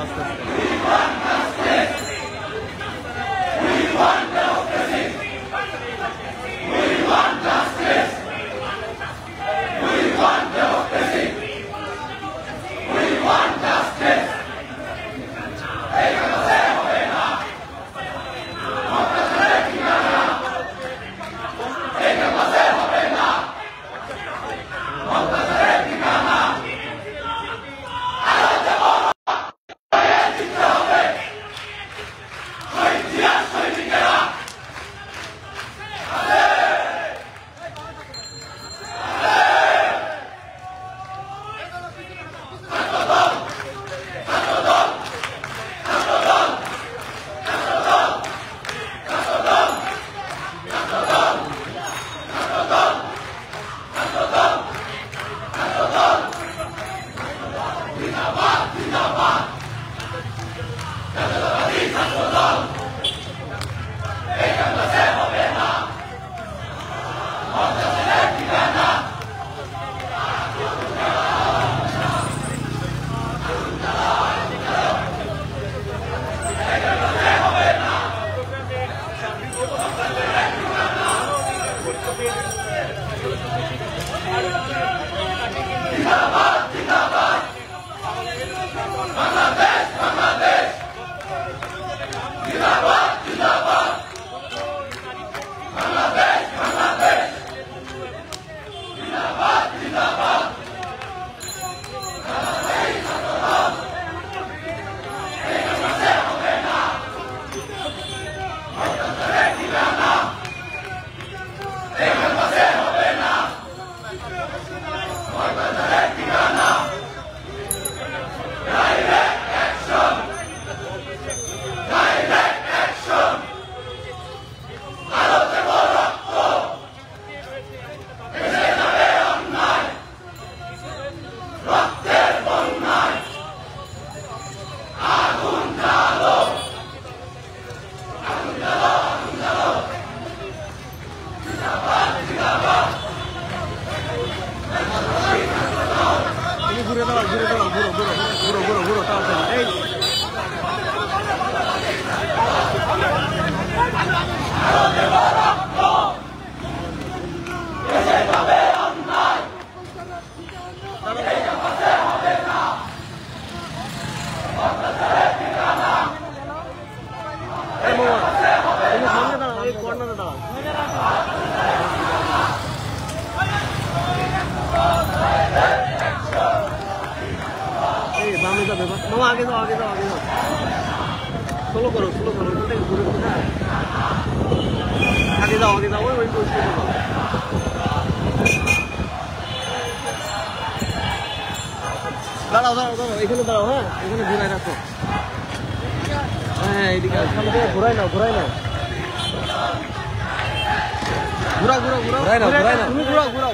আস্তে আস্তে। मामा आगे जाओ आगे जाओ आगे जाओ स्लो करो आगे जाओ वही দাঁড়াও এখানে দাঁড়াও হ্যাঁ এখানে ঘুরাই রাখো হ্যাঁ এইদিকে সামনে থেকে ঘুরাই নাও ঘুরাও তুমি ঘুরাও ঘুরাও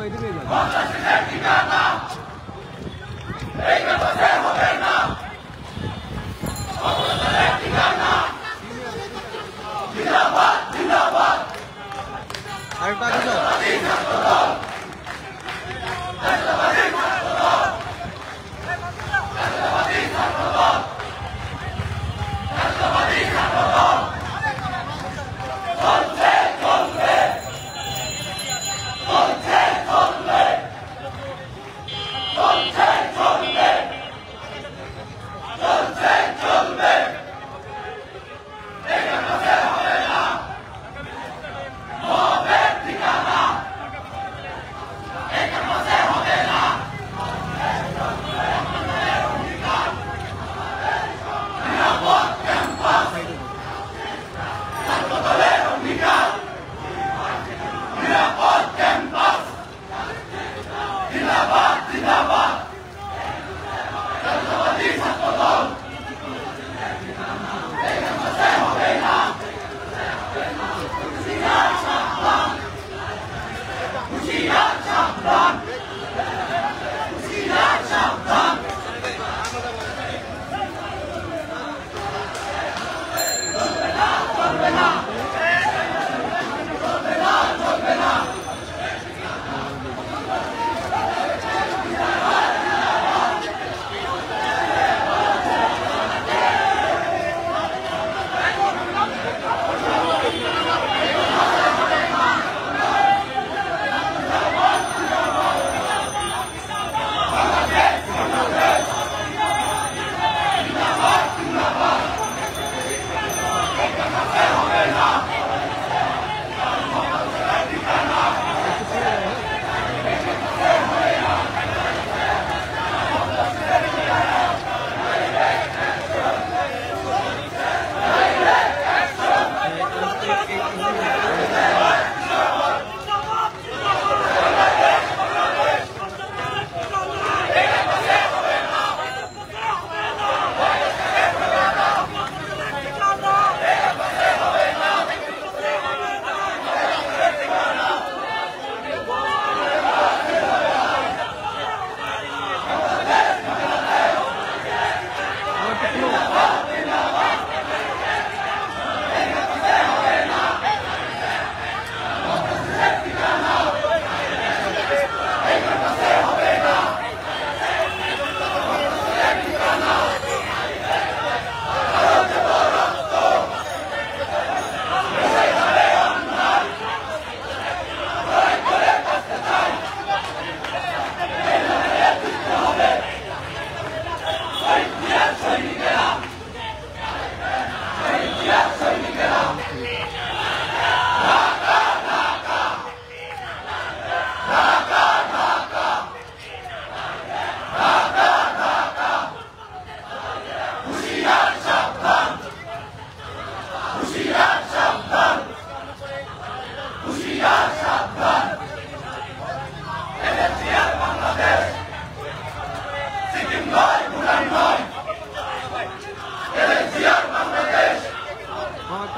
এদিকে আরেকটা কিছু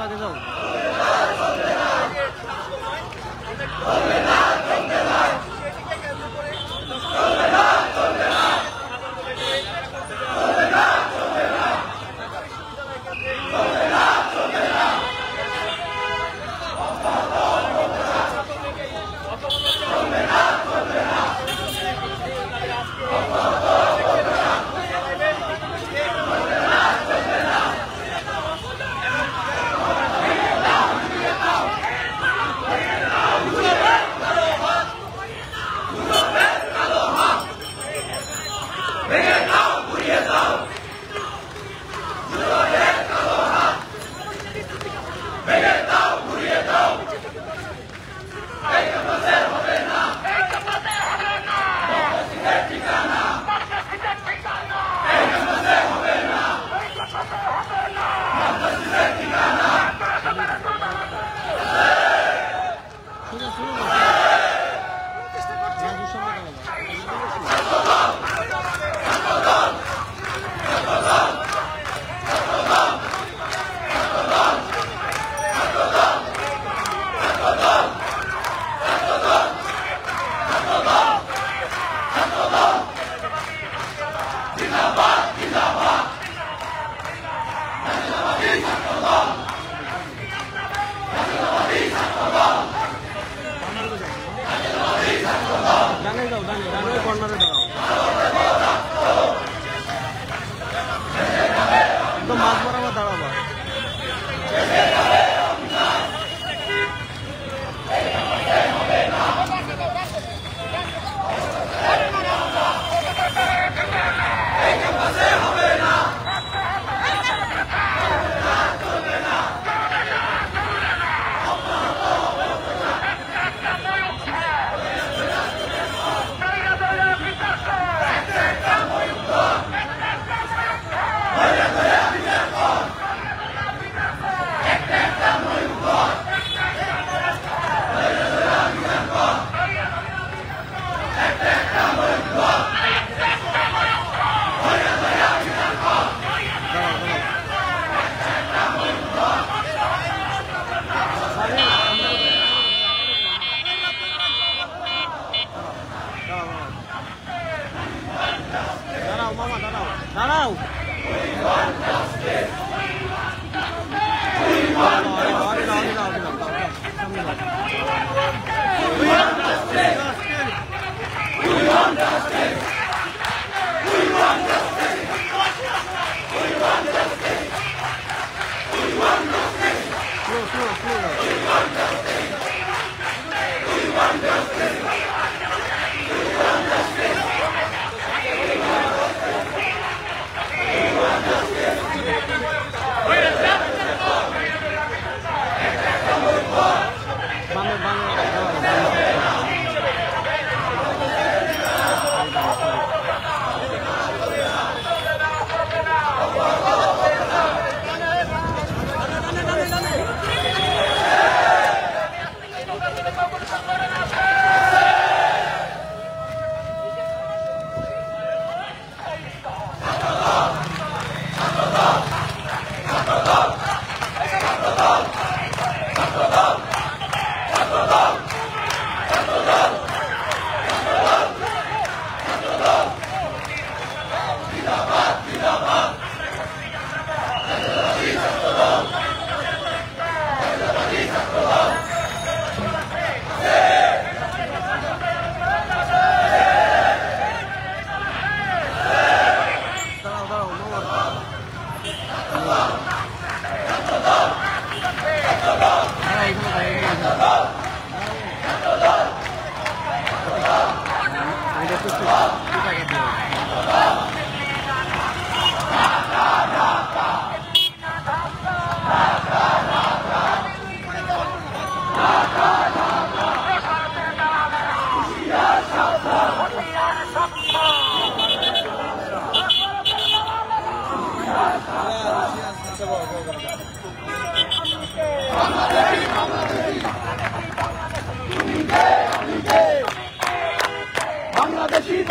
আগে যাও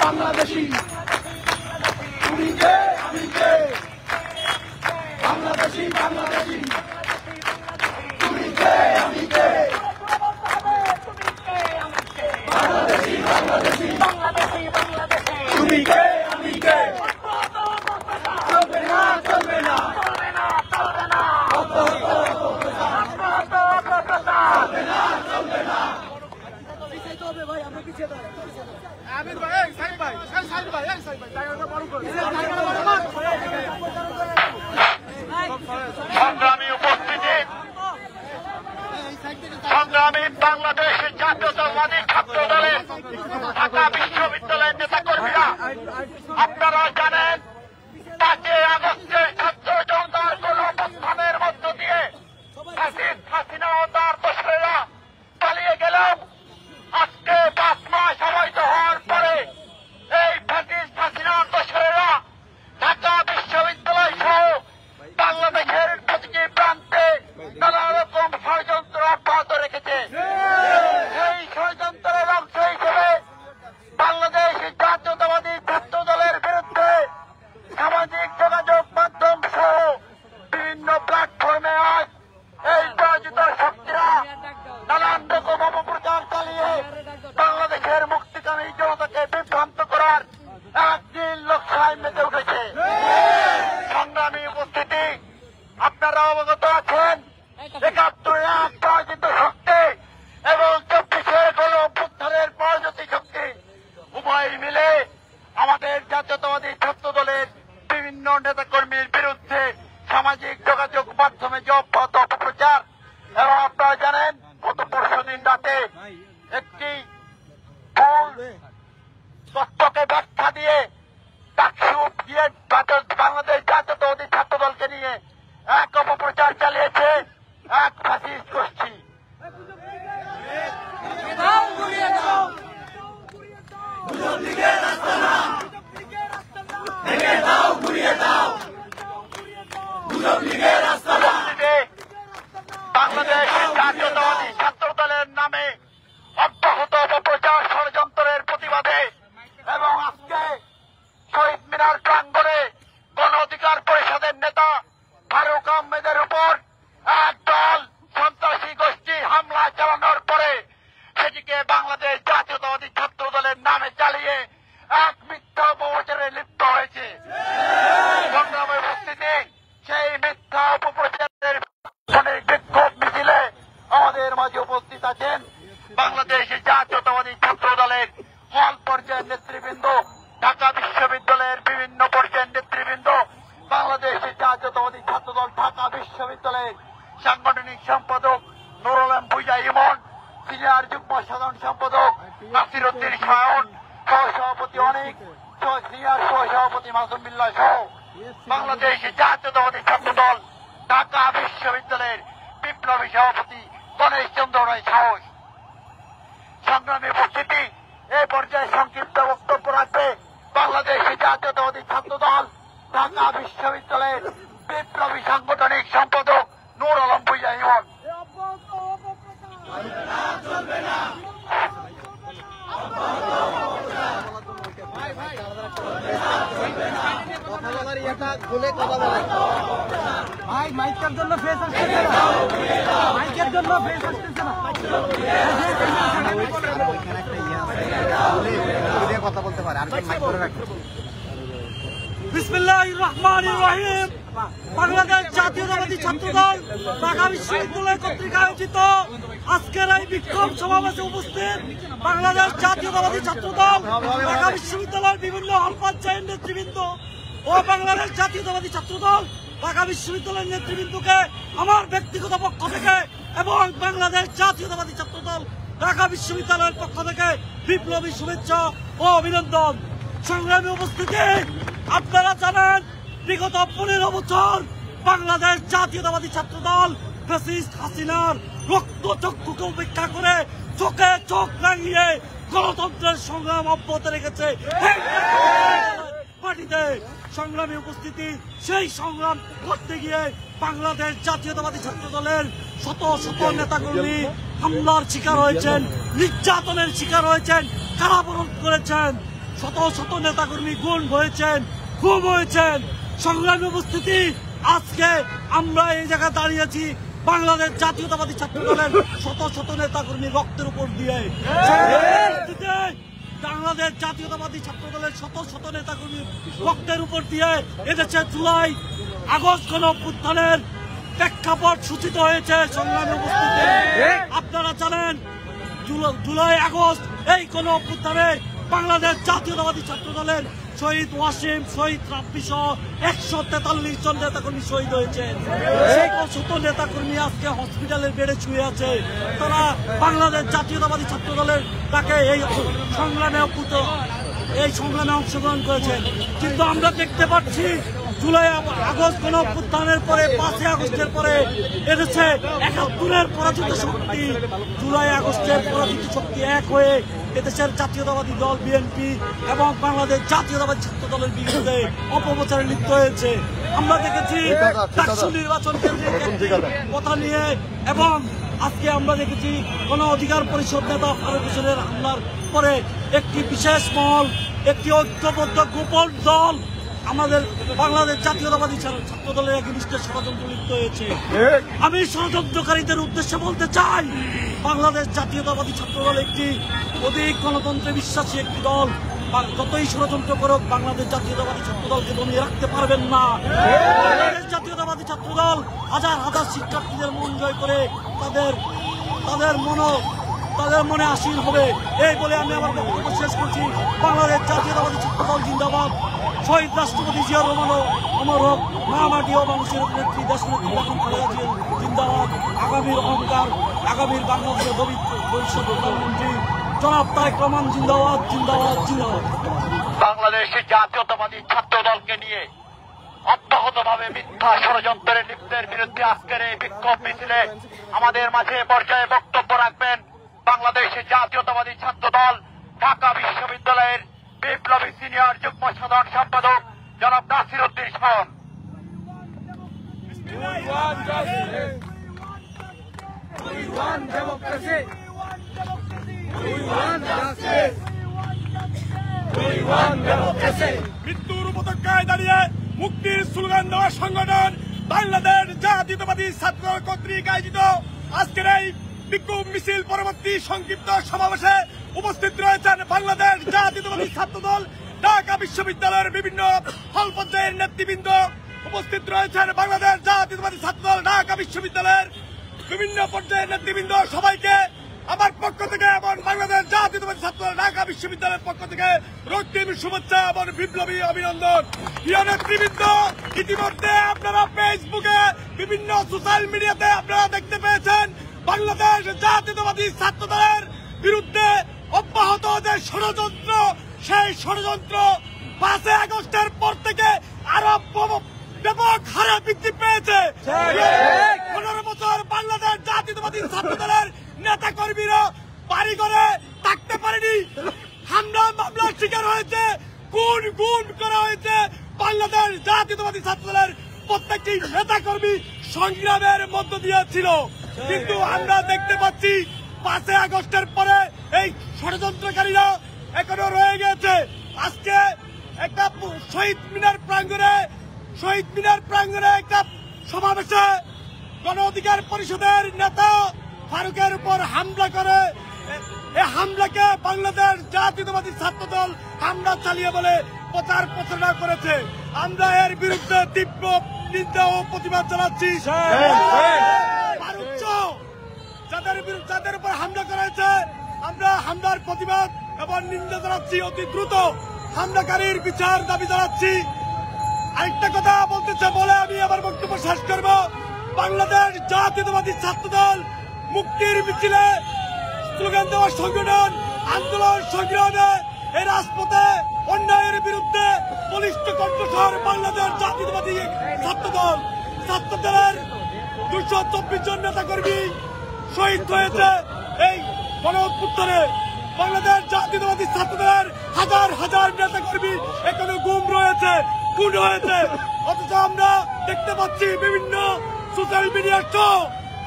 বাংলাদেশী তুমি কে আমি কে বাংলাদেশী বাংলাদেশী সংগ্রামী উপস্থিতি, সংগ্রামী বাংলাদেশ জাতীয়তাবাদী ছাত্র দলের ঢাকা বিশ্ববিদ্যালয়ের নেতাকর্মীরা, আপনারা জানেন 5 আগস্টে ছাত্র জনতার গণঅভ্যুত্থানের মধ্য দিয়ে ফ্যাসিস্ট হাসিনা ও তার দোসরেরা পালিয়ে গেলেও আজকে 5 মাস অবৈধ হওয়ার পরে এই ফ্যাসিস্ট হাসিনার দোসরেরা ঢাকা বিশ্ববিদ্যালয় সহ বাংলাদেশের প্রতিটি প্রান্তে নানা রকম ষড়যন্ত্র অব্যাহত রেখেছে। এই ষড়যন্ত্রের অংশ হিসেবে বাংলাদেশ জাতীয়তাবাদী ছাত্র দলের বিরুদ্ধে সামাজিক যোগাযোগ মাধ্যম সহ বিভিন্ন প্ল্যাটফর্মে আজ এই পরাজিত শক্তিরা নানান রকম অপপ্রচার চালিয়ে বাংলাদেশের মুক্তিকামী জনতাকে বিভ্রান্ত করার এক নীল নকশায় মেতে উঠেছে। সংগ্রামী উপস্থিতি, আপনারা অবগত আছেন ৭১ এক পরাজিত শক্তি এবং ২৪ গণঅভ্যুত্থানের পরাজিত শক্তি উভয় মিলে আমাদের জাতীয়তাবাদী ছাত্র দলের বিভিন্ন নেতাকর্মীর বিরুদ্ধে সামাজিক যোগাযোগ মাধ্যমে যে অব্যাহত অপপ্রচার, এবং আপনারা জানেন গত পরশুদিন রাতে একটি ভুল তথ্যকে ব্যাখ্যা দিয়ে ডাকসু দিয়ে বাংলাদেশ জাতীয়তাবাদী ছাত্র দলকে নিয়ে এক অপপ্রচার চালিয়েছে এক ফ্যাসিস্ট গোষ্ঠী। বাংলাদেশের জাতীয়তাবাদী ছাত্র দলের নামে অব্যাহত অপপ্রচার ষড়যন্ত্রের প্রতিবাদে এবং আজকে শহীদ মিনার প্রাঙ্গণে গণ অধিকার পরিষদের নেতা ফারুক আহমেদের উপর একদল সন্ত্রাসী গোষ্ঠী হামলা চালানোর পরে সেটিকে বাংলাদেশ জাতীয়তাবাদী ছাত্র দলের নামে চালিয়ে এক মিথ্যা অপপ্রচারে লিপ্ত হয়েছে। সংগ্রামী উপস্থিতি, সেই মিথ্যা অপপ্রচারের বিক্ষোভ মিছিলে আমাদের মাঝে উপস্থিত আছেন বাংলাদেশ জাতীয়তাবাদী ছাত্র দলের হল পর্যায়ের নেতৃবৃন্দ, ঢাকা বিশ্ববিদ্যালয়ের বিভিন্ন পর্যায়ের নেতৃবৃন্দ, বাংলাদেশ জাতীয়তাবাদী ছাত্র দল ঢাকা বিশ্ববিদ্যালয়ের সাংগঠনিক সম্পাদক নুরুল আলম ভুইয়া ইমন, সিনিয়র যুগ্ম সাধারণ সম্পাদক নাসির উদ্দিন সায়ন, সহসভাপতি অনিক, সিনিয়র সহসভাপতি মাসুম বিল্লাহ সহ বাংলাদেশ জাতীয়তাবাদী ছাত্র দল ঢাকা বিশ্ববিদ্যালয়ের বিপ্লবী সভাপতি গণেশ চন্দ্র রায় সাহস। সংগ্রামী উপস্থিতি, এই পর্যায়ে সংক্ষিপ্ত বক্তব্য রাখবে বাংলাদেশ জাতীয়তাবাদী ছাত্র দল ঢাকা বিশ্ববিদ্যালয়ের বিপ্লবী সাংগঠনিক সম্পাদক নূর আলম ভুইয়া ইমন। ভাই মাইকের জন্য ফেস আসতেছে না, মাইকের জন্য ফেস আসতেছে না, কথা বলতে পারে আর মাইক করে রাখবে। বিসমিল্লাহির রহমানির রহিম। বাংলাদেশ জাতীয়তাবাদী ছাত্র দল ঢাকা বিশ্ববিদ্যালয় কর্তৃক আয়োজিত আজকের এই বিক্ষোভ সমাবেশে উপস্থিত বাংলাদেশ জাতীয়তাবাদী ছাত্র দল ঢাকা বিশ্ববিদ্যালয়ের বিভিন্ন হল পর্যায়ের নেতৃবৃন্দ ও বাংলাদেশ জাতীয়তাবাদী ছাত্র দল ঢাকা বিশ্ববিদ্যালয়ের নেতৃবৃন্দকে আমার ব্যক্তিগত পক্ষ থেকে এবং বাংলাদেশ জাতীয়তাবাদী ছাত্র দল ঢাকা বিশ্ববিদ্যালয়ের পক্ষ থেকে বিপ্লবী শুভেচ্ছা ও অভিনন্দন। সংগ্রামী উপস্থিতি, আপনারা জানেন বিগত 15 বছর বাংলাদেশ জাতীয়তাবাদী ছাত্র দল ফ্যাসিস্ট হাসিনার রক্তচক্ষুকে উপেক্ষা করে চোখে চোখ রাঙিয়ে গণতন্ত্রের সংগ্রাম অব্যাহত রেখেছে মাটিতে। সংগ্রামী উপস্থিতি, সেই সংগ্রাম করতে গিয়ে বাংলাদেশ জাতীয়তাবাদী ছাত্র দলের শত শত নেতাকর্মী হামলার শিকার হয়েছেন, নির্যাতনের শিকার হয়েছেন, কারাবরণ করেছেন, শত শত নেতাকর্মী গুম হয়েছেন। সংগ্রামী উপস্থিতি, আজকে আমরা এই জায়গায় দাঁড়িয়েছি বাংলাদেশ জাতীয়তাবাদী ছাত্র দলের শত শত নেতাকর্মী রক্তের উপর দিয়ে। বাংলাদেশ জাতীয়তাবাদী ছাত্র দলের শত শত নেতাকর্মী রক্তের উপর দিয়ে এদেশে জুলাই আগস্ট গণঅভ্যুত্থানের প্রেক্ষাপট সূচিত হয়েছে। সংগ্রামী উপস্থিতি, আপনারা জানেন জুলাই আগস্ট এই গণঅভ্যুত্থানে বাংলাদেশ জাতীয়তাবাদী ছাত্র দলের শহীদ ওয়াসিম, শহীদ রাব্বি সহ 143 জন নেতাকর্মী শহীদ হয়েছেন। সেই শত নেতাকর্মী আজকে হসপিটালের বেডে শুয়ে আছে। তারা বাংলাদেশ জাতীয়তাবাদী ছাত্র দলের তাকে এই সংগ্রামে অংশগ্রহণ করেছেন। কিন্তু আমরা দেখতে পাচ্ছি জুলাই আগস্ট গণ অভ্যুত্থানের পরে 5 আগস্টের পরে এদেশে 71-এর পরাজিত শক্তি, জুলাই আগস্টের পরাজিত শক্তি এক হয়ে এদেশের জাতীয়তাবাদী দল বিএনপি এবং বাংলাদেশ জাতীয়তাবাদী ছাত্র দলের বিরুদ্ধে অপপ্রচারে লিপ্ত হয়েছে। আমরা দেখেছি ডাকসু নির্বাচন কেন্দ্রের কথা নিয়ে, এবং আজকে আমরা দেখেছি গণ অধিকার পরিষদ নেতা ফারুক হোসেনের হামলার পরে একটি বিশেষ মহল, একটি ঐক্যবদ্ধ গোপন দল আমাদের বাংলাদেশ জাতীয়তাবাদী ছাত্র দলের এগেইনস্টে ষড়যন্ত্র লিপ্ত হয়েছে। আমি ষড়যন্ত্রকারীদের উদ্দেশ্যে বলতে চাই, বাংলাদেশ জাতীয়তাবাদী ছাত্র দল একটি অধিক গণতন্ত্রে বিশ্বাসী একটি দল। যতই ষড়যন্ত্র করুক বাংলাদেশ জাতীয়তাবাদী ছাত্র দলকে দমিয়ে রাখতে পারবেন না। বাংলাদেশ জাতীয়তাবাদী ছাত্র দল হাজার হাজার শিক্ষার্থীদের মন জয় করে তাদের মনে আসীন হবে। এই বলে আমি আমার বক্তব্য শেষ করছি। বাংলাদেশ জাতীয়তাবাদী ছাত্র দল জিন্দাবাদ। শহীদ রাষ্ট্রপতি জিয়া রহমান অমর হোক। মহামাটি ও মানুষের নেত্রী দেশনেত্রী বেগম খালেদা জিয়া জিন্দাবাদ। আগামীর অহংকার, আগামীর বাংলাদেশের ভবিষ্যৎ প্রধানমন্ত্রী জনাব তারেক রহমান জিন্দাবাদ, জিন্দাবাদ, জিন্দাবাদ। বাংলাদেশের জাতীয়তাবাদী ছাত্র দলকে নিয়ে অব্যাহতভাবে মিথ্যা ষড়যন্ত্রের লিপ্তের বিরুদ্ধে আজকের এই বিক্ষোভ মিছিলে আমাদের মাঝে পর্যায়ে বক্তব্য রাখবেন বাংলাদেশের জাতীয়তাবাদী ছাত্র দল ঢাকা বিশ্ববিদ্যালয়ের বিপ্লবী সিনিয়র যুগ্ম সাধারণ সম্পাদক জনাব নাসির উদ্দিন শাওন। মৃত্যুর উপত্যকায় দাঁড়িয়ে মুক্তির স্লোগান দেওয়া সংগঠন বাংলাদেশ জাতীয়তাবাদী ছাত্র দল কর্তৃক আয়োজিত আজকের এই বিক্ষোভ মিছিল পরবর্তী সংক্ষিপ্ত সমাবেশে উপস্থিত রয়েছেন বাংলাদেশ জাতীয়তাবাদী ছাত্র দল ঢাকা বিশ্ববিদ্যালয়ের বিভিন্ন হল পর্যায়ের নেতৃবৃন্দ। উপস্থিত রয়েছেন বাংলাদেশ জাতীয়তাবাদী ছাত্র দল ঢাকা বিশ্ববিদ্যালয়ের বিভিন্ন পর্যায়ের নেতৃবৃন্দ। সবাইকে আমার পক্ষ থেকে এবং বাংলাদেশ জাতীয়তাবাদী ছাত্র দল ঢাকা বিশ্ববিদ্যালয়ের পক্ষ থেকে রক্তিম শুভেচ্ছা এবং বিপ্লবী অভিনন্দন। প্রিয় নেতৃবৃন্দ, ইতিমধ্যে আপনারা ফেসবুকে বিভিন্ন সোশ্যাল মিডিয়াতে আপনারা দেখতে পেয়েছেন বাংলাদেশ জাতীয়তাবাদী ছাত্র দলের বিরুদ্ধে অব্যাহত যে ষড়যন্ত্র, সেই ষড়যন্ত্র 5 আগস্টের পর থেকে আরো ব্যাপক হারে বৃদ্ধি পেয়েছে। 15 বছর বাংলাদেশ জাতীয়তাবাদী ছাত্র দলের নেতা কর্মীরা বাড়ি ঘরে থাকতে পারেনি, হামলা মামলার শিকার হয়েছে, গুম করা হয়েছে। বাংলাদেশ জাতীয়তাবাদী ছাত্র দলের প্রত্যেকটি নেতা কর্মী সংগ্রামের মধ্য দিয়ে ছিল। কিন্তু আমরা দেখতে পাচ্ছি 5 আগস্টের পরে এই ষড়যন্ত্রকারীরা এখনো রয়ে গেছে। আজকে একটা শহীদ মিনার প্রাঙ্গণে একটা সমাবেশে গণ অধিকার পরিষদের নেতা ফারুকের উপর হামলা করে, এই হামলাকে বাংলাদেশ জাতীয়তাবাদী ছাত্র দল হামলা চালিয়ে বলে প্রচার প্রচারণা করেছে। আমরা এর বিরুদ্ধে তীব্র নিন্দা ও প্রতিবাদ জানাচ্ছি। যাদের উপর হামলা করা হয়েছে আমরা হামলার প্রতিবাদ এবং নিন্দা জানাচ্ছি। অতি দ্রুত হামলাকারীর বিচার দাবি জানাচ্ছি। আরেকটা কথা বলে আমি আমার বক্তব্য শেষ করব। বাংলাদেশ জাতীয়তাবাদী ছাত্র দল মুক্তির মিছিলে স্লোগান দেওয়া সংগঠন, আন্দোলন সংগ্রামে এই রাজপথে অন্যায়ের বিরুদ্ধে বলিষ্ঠ কণ্ঠস্বর বাংলাদেশ জাতীয়তাবাদী ছাত্র দলের 224 জন নেতা কর্মী শহীদ হয়েছে এই গণ অভ্যুত্থানে। বাংলাদেশ জাতীয়তাবাদী ছাত্র দলের হাজার হাজার নেতা কর্মী এখনো গুম রয়েছে, খুন হয়েছে। অথচ আমরা দেখতে পাচ্ছি বিভিন্ন সোশ্যাল মিডিয়ার সহ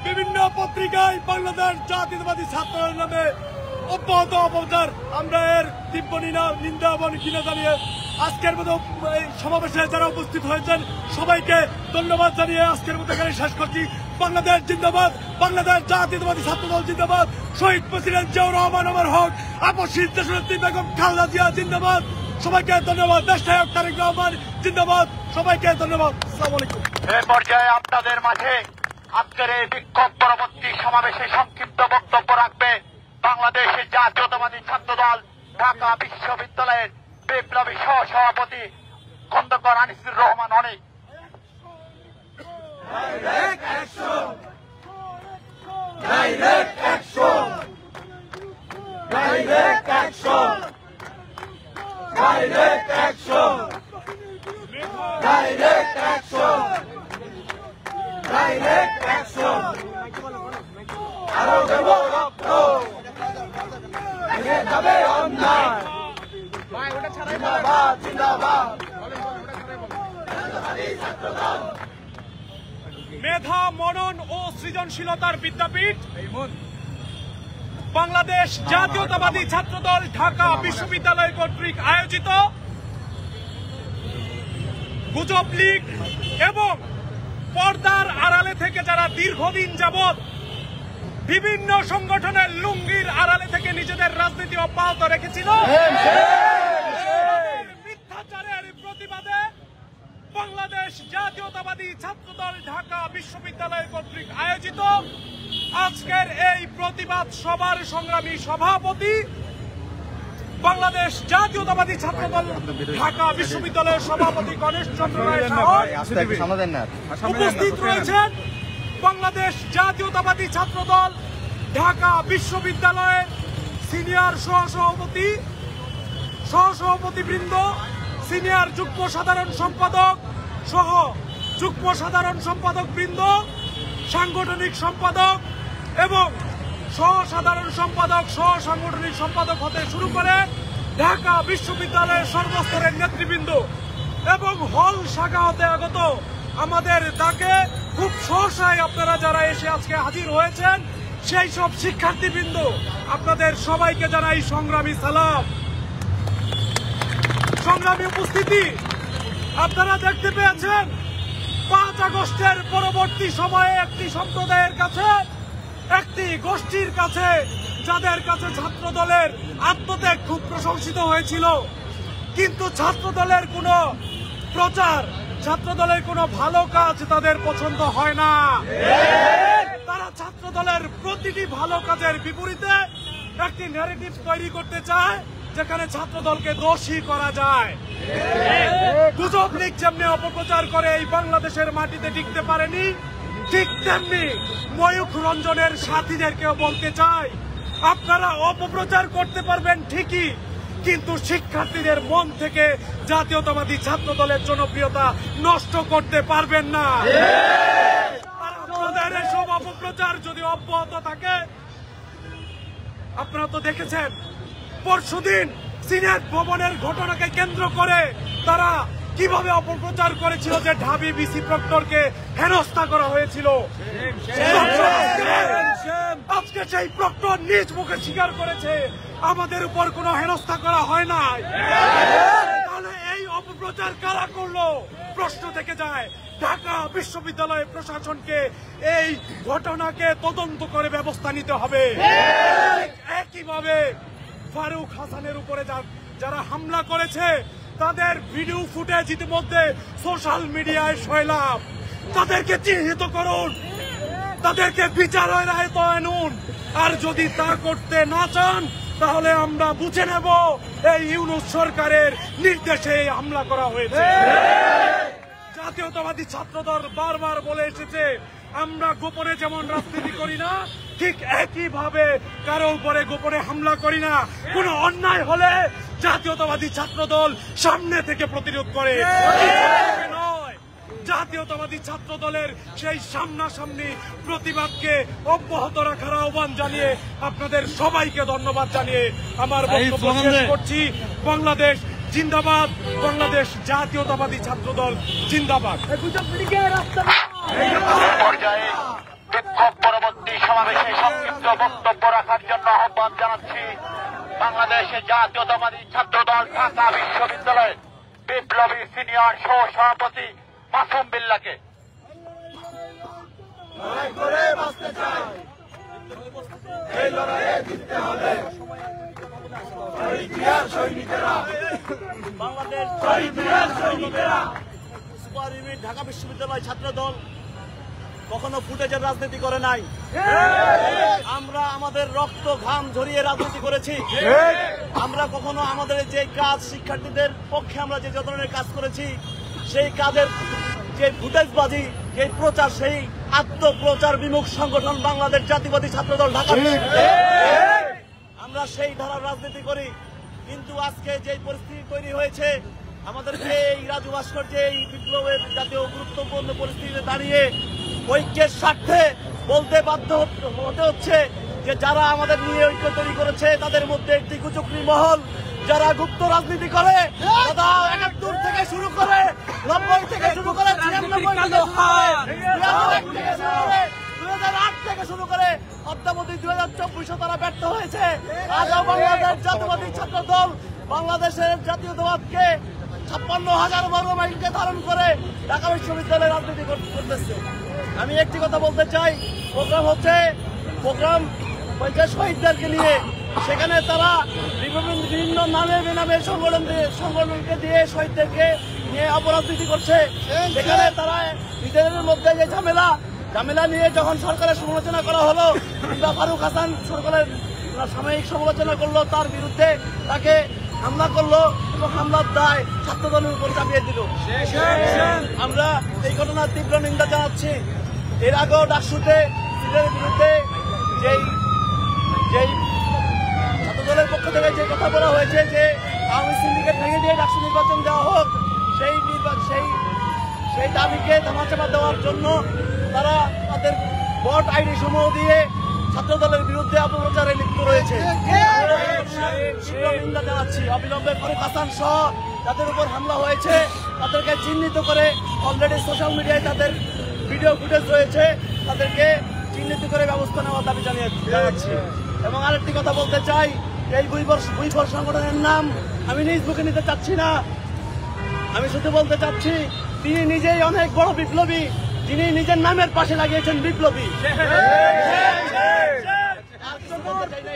বিভিন্ন পত্রিকায় বাংলাদেশ জাতীয়তাবাদী ছাত্র দলের নামে অব্যাহত অপপ্রচার। আমরা এর তীব্র নিন্দা এবং ঘৃণা জানিয়ে আজকের মতো এই সমাবেশে যারা উপস্থিত হয়েছেন সবাইকে ধন্যবাদ জানিয়ে আজকের মতো এখানে শেষ করছি। বাংলাদেশ জিন্দাবাদ, বাংলাদেশ জাতীয়তাবাদী ছাত্র দল জিন্দাবাদ, শহীদ প্রেসিডেন্ট জিয়াউর রহমান অমর হোক, আপসীর দেশনেত্রী বেগম খালেদা জিয়া জিন্দাবাদ। সবাইকে ধন্যবাদ। দেশ নায়ক তারেক রহমান জিন্দাবাদ। সবাইকে ধন্যবাদ। আসসালামু আলাইকুম। এই পর্যায়ে আপনাদের মাঝে আজকের এই বিক্ষোভ পরবর্তী সমাবেশে সংক্ষিপ্ত বক্তব্য রাখবে বাংলাদেশের জাতীয়তাবাদী ছাত্র দল ঢাকা বিশ্ববিদ্যালয়ের বিপ্লবী সহসভাপতি খন্দকার আনিসুর রহমান অনেক। মেধা, মনন ও সৃজনশীলতার বিদ্যাপীঠ বাংলাদেশ জাতীয়তাবাদী ছাত্রদল ঢাকা বিশ্ববিদ্যালয় কর্তৃক আয়োজিত গুজব লীগ এবং পর্দার আড়ালে থেকে যারা দীর্ঘদিন যাবৎ বিভিন্ন সংগঠনের লুঙ্গির আড়ালে থেকে নিজেদের রাজনীতি অব্যাহত রেখেছিল, মিথ্যাচারের প্রতিবাদে বাংলাদেশ জাতীয়তাবাদী ছাত্রদল ঢাকা বিশ্ববিদ্যালয় কর্তৃক আয়োজিত আজকের এই প্রতিবাদ সভার সংগ্রামী সভাপতি, বাংলাদেশ জাতীয়তাবাদী ছাত্রদল ঢাকা বিশ্ববিদ্যালয়ের সভাপতি গণেশ চন্দ্র রায় উপস্থিত রয়েছেন। বাংলাদেশ জাতীয়তাবাদী ছাত্রদল ঢাকা বিশ্ববিদ্যালয়ের সিনিয়র সহসভাপতিবৃন্দ, সিনিয়র যুগ্ম সাধারণ সম্পাদক সহ যুগ্ম সাধারণ সম্পাদক বৃন্দ, সাংগঠনিক সম্পাদক এবং সহ সাধারণ সম্পাদক, সহ সাংগঠনিক সম্পাদক হতে শুরু করে ঢাকা বিশ্ববিদ্যালয়ের সর্বস্তরের নেতৃবৃন্দ এবং হল শাখা হতে আগত আমাদের ডাকে খুব সহসায় আপনারা যারা এসে আজকে হাজির হয়েছেন, সেই সব শিক্ষার্থীবৃন্দ, আপনাদের সবাইকে জানাই সংগ্রামী সালাম। সংগ্রামী উপস্থিতি, আপনারা দেখতে পেয়েছেন 5 আগস্টের পরবর্তী সময়ে একটি সম্প্রদায়ের কাছে, একটি গোষ্ঠীর কাছে, যাদের কাছে ছাত্র দলের আত্মত্যাগ খুব প্রশংসিত হয়েছিল, কিন্তু ছাত্র দলের কোনো প্রচার, ছাত্র দলের কোনো ভালো কাজ তাদের পছন্দ হয় না। তারা ছাত্র দলের প্রতিটি ভালো কাজের বিপরীতে একটি ন্যারেটিভ তৈরি করতে চায় যেখানে ছাত্র দলকে দোষী করা যায়। গুজব লীগ যেমনি অপপ্রচার করে এই বাংলাদেশের মাটিতে টিকতে পারেনি, ঠিক তেমনি ময়ূখ রঞ্জনের সাথীদেরকেও বলতে চাই, আপনারা অপপ্রচার করতে পারবেন ঠিকই, কিন্তু শিক্ষার্থীদের মন থেকে জাতীয়তাবাদী ছাত্র দলের জনপ্রিয়তা নষ্ট করতে পারবেন না। আপনাদের এসব অপপ্রচার যদি অব্যাহত থাকে, আপনারা তো দেখেছেন পরশুদিন সিনেট ভবনের ঘটনাকে কেন্দ্র করে তারা কিভাবে অপপ্রচার করেছিল যে ঢাবি বিসি প্রক্টরকে হেনস্থা করা হয়েছিল। আজকে সেই প্রক্টর নিজ মুখে স্বীকার করেছে আমাদের উপর কোনো হেনস্থা করা হয় নাই। তাহলে এই অপপ্রচার কারা করলো প্রশ্ন থেকে যায়। ঢাকা বিশ্ববিদ্যালয় প্রশাসনকে এই ঘটনাকে তদন্ত করে ব্যবস্থা নিতে হবে। একইভাবে ফারুক হাসানের উপরে যারা হামলা করেছে তাদের ভিডিও ফুটেজ ইতিমধ্যে সোশ্যাল মিডিয়ায় সয়লাভ। তাদেরকে চিহ্নিত করুন, তাদেরকে বিচারের আওতায় আনুন। আর যদি তা করতে না চান তাহলে আমরা বুঝে নেব এই ইউনূস সরকারের নির্দেশে হামলা করা হয়েছে। জাতীয়তাবাদী ছাত্রদল বারবার বলে এসেছে, আমরা গোপনে যেমন রাজনীতি করি না, ঠিক একইভাবে কারো উপরে গোপনে হামলা করি না। কোনো অন্যায় হলে জাতীয়তাবাদী ছাত্রদল সামনে থেকে প্রতিরোধ করে, নয়। জাতীয়তাবাদী ছাত্র দলের সেই সামনাসামনি প্রতিবাদকে অব্যাহত রাখার আহ্বান জানিয়ে আপনাদের সবাইকে ধন্যবাদ জানিয়ে আমার বক্তব্য শেষ করছি। বাংলাদেশ জিন্দাবাদ, বাংলাদেশ জাতীয়তাবাদী ছাত্রদল জিন্দাবাদ। পর্যায়ে বিক্ষোভ পরবর্তী সমাবেশে সংক্ষিপ্ত বক্তব্য রাখার জন্য আহ্বান জানাচ্ছি বাংলাদেশের জাতীয়তাবাদী ছাত্রদল ঢাকা বিশ্ববিদ্যালয়ের বিপ্লবী সিনিয়র সহ সভাপতি মাসুম বিল্লাহকে। বাংলাদেশ সুপার ইউনিট ঢাকা বিশ্ববিদ্যালয় ছাত্রদল কখনো ফুটেজের রাজনীতি করে নাই। আমরা আমাদের রক্ত ঘাম ঝরিয়ে রাজনীতি করেছি। আমরা কখনো আমাদের যে কাজ, শিক্ষার্থীদের পক্ষে আমরা যে ধরনের কাজ করেছি, সেই কাজের যে ফুটেজবাজি, যে প্রচার, সেই আত্মপ্রচার বিমুখ সংগঠন বাংলাদেশ জাতীয়বাদী ছাত্রদল ঢাকা। আমরা সেই ধারার রাজনীতি করি। কিন্তু আজকে যে পরিস্থিতি তৈরি হয়েছে, আমাদেরকে এই রাজু ভাস্কর্যে এই বিপ্লবের জাতীয় গুরুত্বপূর্ণ পরিস্থিতিতে দাঁড়িয়ে ঐক্যের স্বার্থে বলতে বাধ্য হতে হচ্ছে যে যারা আমাদের নিয়ে ঐক্য তৈরি করেছে তাদের মধ্যে একটি কুচক্রী মহল, যারা গুপ্ত রাজনীতি করে, তারা ৭১ থেকে শুরু করে ৯০ থেকে শুরু করে ২০০৮ থেকে শুরু করে অদ্যাবধি ২০২৪ তারা ব্যর্থ হয়েছে। আজও বাংলাদেশ জাতীয়বাদী ছাত্র দল বাংলাদেশের জাতীয়তাবাদকে ৫৬,০০০ বর্গ মাইলকে ধারণ করে ঢাকা বিশ্ববিদ্যালয়ে রাজনীতি করতেছে। আমি একটি কথা বলতে চাই, প্রোগ্রাম হচ্ছে শহীদদেরকে নিয়ে, সেখানে তারা বিভিন্ন নামে বেনামে সংগঠনকে দিয়ে শহীদদেরকে নিয়ে অপরাজনীতি করছে। সেখানে তারা নিজেদের মধ্যে যে ঝামেলা নিয়ে যখন সরকারের সমালোচনা করা হলো, কিংবা ফারুক হাসান সরকারের সাময়িক সমালোচনা করলো, তার বিরুদ্ধে তাকে হামলা করলো এবং হামলার দায় ছাত্রদলের উপর চাপিয়ে দিল। আমরা এই ঘটনার তীব্র নিন্দা জানাচ্ছি। এর আগেও ডাকসুতে সিলের বিরুদ্ধে যেই ছাত্রদলের পক্ষ থেকে যে কথা বলা হয়েছে যে আওয়ামী সিন্ডিকেট ভেঙে দিয়ে ডাকসু নির্বাচন দেওয়া হোক, সেই দাবিকে ধামাচাপা দেওয়ার জন্য তারা তাদের ভোট আইডি সমূহ দিয়ে ছাত্রদলের বিরুদ্ধে অপপ্রচারে লিপ্ত রয়েছে। নিন্দা জানাচ্ছি। অবিলম্বে ফারুক হাসান সহ যাদের উপর হামলা হয়েছে তাদেরকে চিহ্নিত করে, অলরেডি সোশ্যাল মিডিয়ায় তাদের ভিডিও ফুটেজ রয়েছে, তাদেরকে চিহ্নিত করে ব্যবস্থা নেওয়ার দাবি জানাচ্ছি। এবং আরেকটি কথা বলতে চাই, এই বুইফর সংগঠনের নাম আমি নিজ মুখে নিতে চাচ্ছি না। আমি শুধু বলতে চাচ্ছি, তিনি নিজেই অনেক বড় বিপ্লবী, যিনি নিজের নামের পাশে লাগিয়েছেন বিপ্লবী।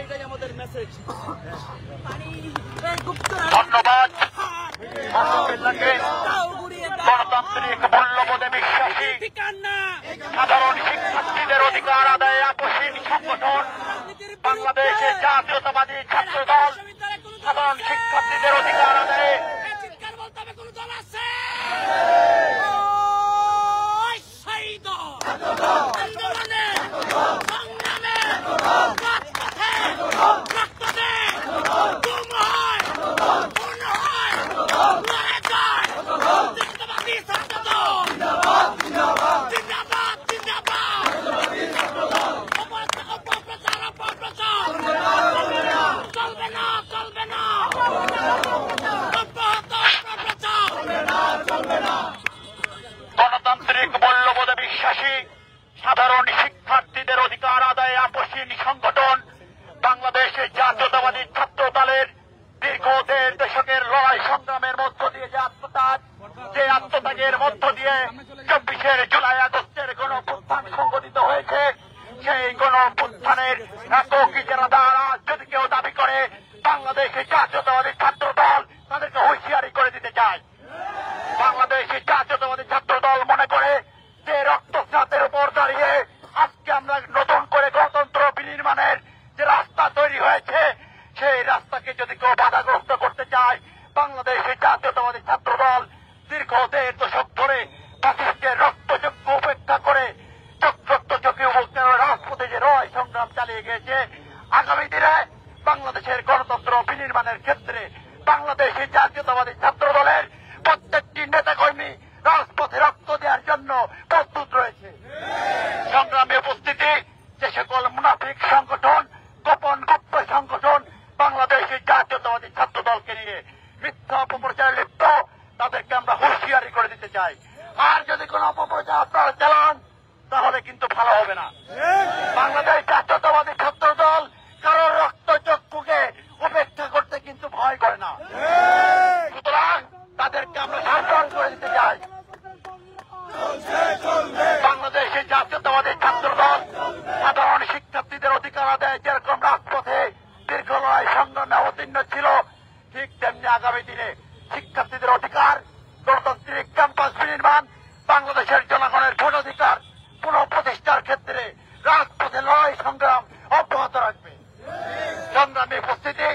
এটাই আমাদের মেসেজ। ধন্যবাদ গণতান্ত্রিক মূল্যবোধে বিশ্বাসী সাধারণ শিক্ষার্থীদের অধিকার আদায়ে আপোষহীন সংগঠন বাংলাদেশের জাতীয়তাবাদী ছাত্র দল সাধারণ শিক্ষার্থীদের অধিকার আদায়ে গণতান্ত্রিক মূল্যবোধে বিশ্বাসী সাধারণ শিক্ষার্থীদের অধিকার আদায়ে আপোষহীন সংগঠন বাংলাদেশের জাতীয়তাবাদী ছাত্র দলের দীর্ঘ ১.৫ দশকের লড়াই সংগ্রামের মধ্য দিয়ে যে আত্মত্যাগের মধ্য দিয়ে ২৪ জুলাই আগস্টের গণঅভ্যুত্থান সংগঠিত হয়েছে, সেই গণঅভ্যুত্থানের একক ইজারাদার যদি কেউ দাবি করে বাংলাদেশের জাতীয়তাবাদী ছাত্র দল তাদেরকে হুঁশিয়ারি করে দিতে চায়। বাংলাদেশের জাতীয়তাবাদী ছাত্র দল মনে করে যে রক্তস্নাতের উপর দাঁড়িয়ে আজকে আমরা নতুন করে গণতন্ত্র বিনির্মাণের যে রাস্তা তৈরি হয়েছে, সেই রাস্তাকে যদি কেউ বাধাগ্রস্ত করতে চায়, বাংলাদেশের জাতীয়তাবাদী ছাত্র দল দীর্ঘ ১.৫ দশক ধরে ফ্যাসিস্টের রক্তযজ্ঞ উপেক্ষা করে রাজপথে যে লড়াই সংগ্রাম চালিয়ে গিয়েছে, আগামী দিনে বাংলাদেশের গণতন্ত্র বিনির্মাণের ক্ষেত্রে বাংলাদেশের জাতীয়তাবাদী ছাত্র দলের প্রত্যেকটি নেতাকর্মী রাজপথে রক্ত দেওয়ার জন্য প্রস্তুত রয়েছে। সংগ্রামী উপস্থিতি, যে সকল মুনাফিক সংগঠন, গোপন গুপ্ত সংগঠন বাংলাদেশের জাতীয়তাবাদী ছাত্র দলকে নিয়ে মিথ্যা অপপ্রচারে লিপ্ত, তাদেরকে আমরা হুঁশিয়ারি করে দিতে চাই। আর যদি কোন অপপ্রচার আপনারা চালান তাহলে কিন্তু ভালো হবে না। বাংলাদেশ জাতীয়তাবাদী ছাত্র দল কারোর রক্তচক্ষুকে উপেক্ষা করতে কিন্তু ভয় করে না। সুতরাং তাদেরকে আমরা সাবধান করে দিতে চাই। বাংলাদেশের জাতীয়তাবাদী ছাত্র দল সাধারণ শিক্ষার্থীদের অধিকার আদায় যেরকম রাজপথে দীর্ঘ লড়াই সংগ্রামে অবতীর্ণ ছিল, ঠিক তেমনি আগামী দিনে শিক্ষার্থীদের অধিকার, গণতান্ত্রিক ক্যাম্পাস বিনির্মাণ, বাংলাদেশের জনগণের ভোটাধিকার পুনঃপ্রতিষ্ঠার ক্ষেত্রে রাজপথে লড়াই সংগ্রাম অব্যাহত রাখবে। সংগ্রামী উপস্থিতি,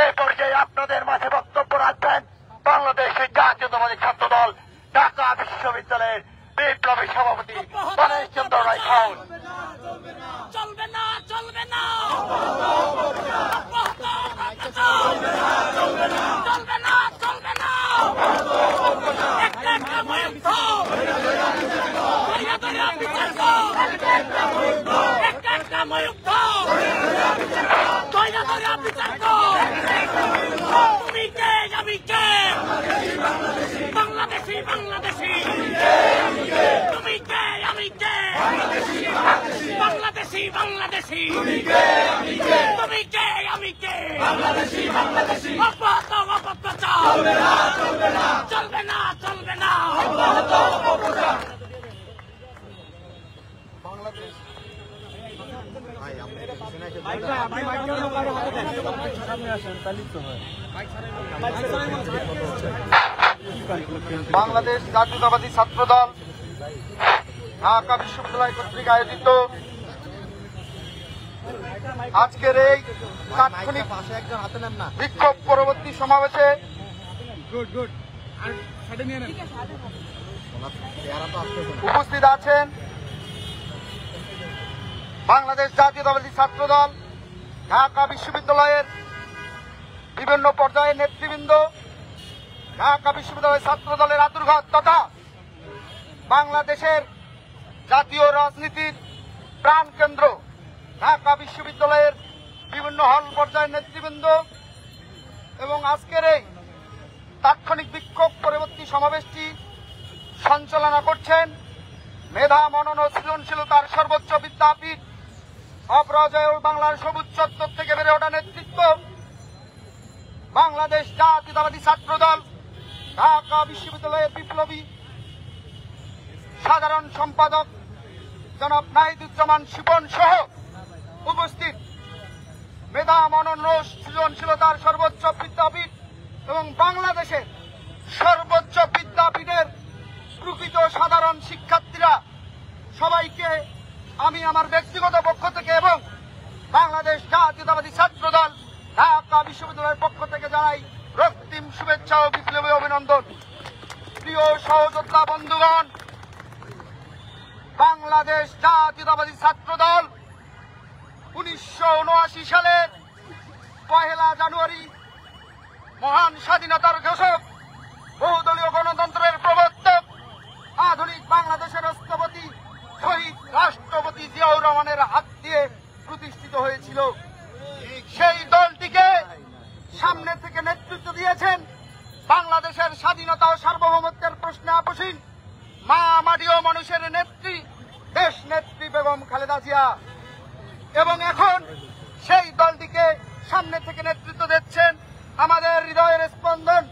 এই পর্যায়ে আপনাদের মাঝে বক্তব্য রাখবেন বাংলাদেশের জাতীয়তাবাদী ছাত্র দল ঢাকা বিশ্ববিদ্যালয়ের বিপ্লবী সভাপতি গণেশ চন্দ্র রায় খান। চলবে না, চলবে না, চলবে না, চলবে না। একটা একটা ময়ূর একটা একটা ময়ূর তুমি কে, আমি কে? বাংলাদেশি, বাংলাদেশি। তুমি কে, আমি কে? বাংলাদেশি, বাংলাদেশি। তুমি কে, আমি কে? অব্যাহত অপপ্রচার চলবে না, চলবে না। বাংলাদেশ জাতীয়তাবাদী ছাত্র দল ঢাকা বিশ্ববিদ্যালয় কর্তৃক আয়োজিত আজকের এই তাৎক্ষণিক বিক্ষোভ পরবর্তী সমাবেশে উপস্থিত আছেন বাংলাদেশ জাতীয়তাবাদী ছাত্র দল ঢাকা বিশ্ববিদ্যালয়ের বিভিন্ন পর্যায়ের নেতৃবৃন্দ, ঢাকা বিশ্ববিদ্যালয় ছাত্র দলের আতুরঘাত তথা বাংলাদেশের জাতীয় রাজনীতির প্রাণকেন্দ্র ঢাকা বিশ্ববিদ্যালয়ের বিভিন্ন হল পর্যায়ের নেতৃবৃন্দ এবং আজকের এই তাৎক্ষণিক বিক্ষোভ পরবর্তী সমাবেশটি সঞ্চালনা করছেন মেধা, মনন ও সৃজনশীলতার সর্বোচ্চ বিদ্যাপীঠ অপরাজয় বাংলার সবুজ চত্বর থেকে বেড়ে ওঠা নেতৃত্ব বাংলাদেশ জাতীয়তাবাদী ছাত্র দল ঢাকা বিশ্ববিদ্যালয়ের বিপ্লবী সাধারণ সম্পাদক জনাব নাহিদুজ্জামান শিপন সহ উপস্থিত মেধা, মনন ও সৃজনশীলতার সর্বোচ্চ বিদ্যাপীঠ এবং বাংলাদেশের সর্বোচ্চ বিদ্যাপীঠের প্রকৃত সাধারণ শিক্ষার্থীরা সবাইকে আমি আমার ব্যক্তিগত পক্ষ থেকে এবং বাংলাদেশ জাতীয়তাবাদী ছাত্র দল ঢাকা বিশ্ববিদ্যালয়ের পক্ষ থেকে জানাই রক্তিম শুভেচ্ছা ও বিপ্লবী অভিনন্দন। প্রিয় সহযোদ্ধা বন্ধুগণ, বাংলাদেশ জাতীয়তাবাদী ছাত্র দল 1979 সালের 1 জানুয়ারি মহান স্বাধীনতার ঘোষক, বহুদলীয় গণতন্ত্রের প্রবর্তক, আধুনিক বাংলাদেশের স্থপতি শহীদ রাষ্ট্রপতি জিয়াউর রহমানের হাত দিয়ে প্রতিষ্ঠিত হয়েছিল। সেই দলটিকে সামনে থেকে নেতৃত্ব দিয়েছেন বাংলাদেশের স্বাধীনতা ও সার্বভৌমত্বের প্রশ্নে আপসীন মা মাটি ও মানুষের নেত্রী, দেশ নেত্রী বেগম খালেদা জিয়া। এবং এখন সেই দলটিকে সামনে থেকে নেতৃত্ব দিচ্ছেন আমাদের হৃদয়ের স্পন্দন,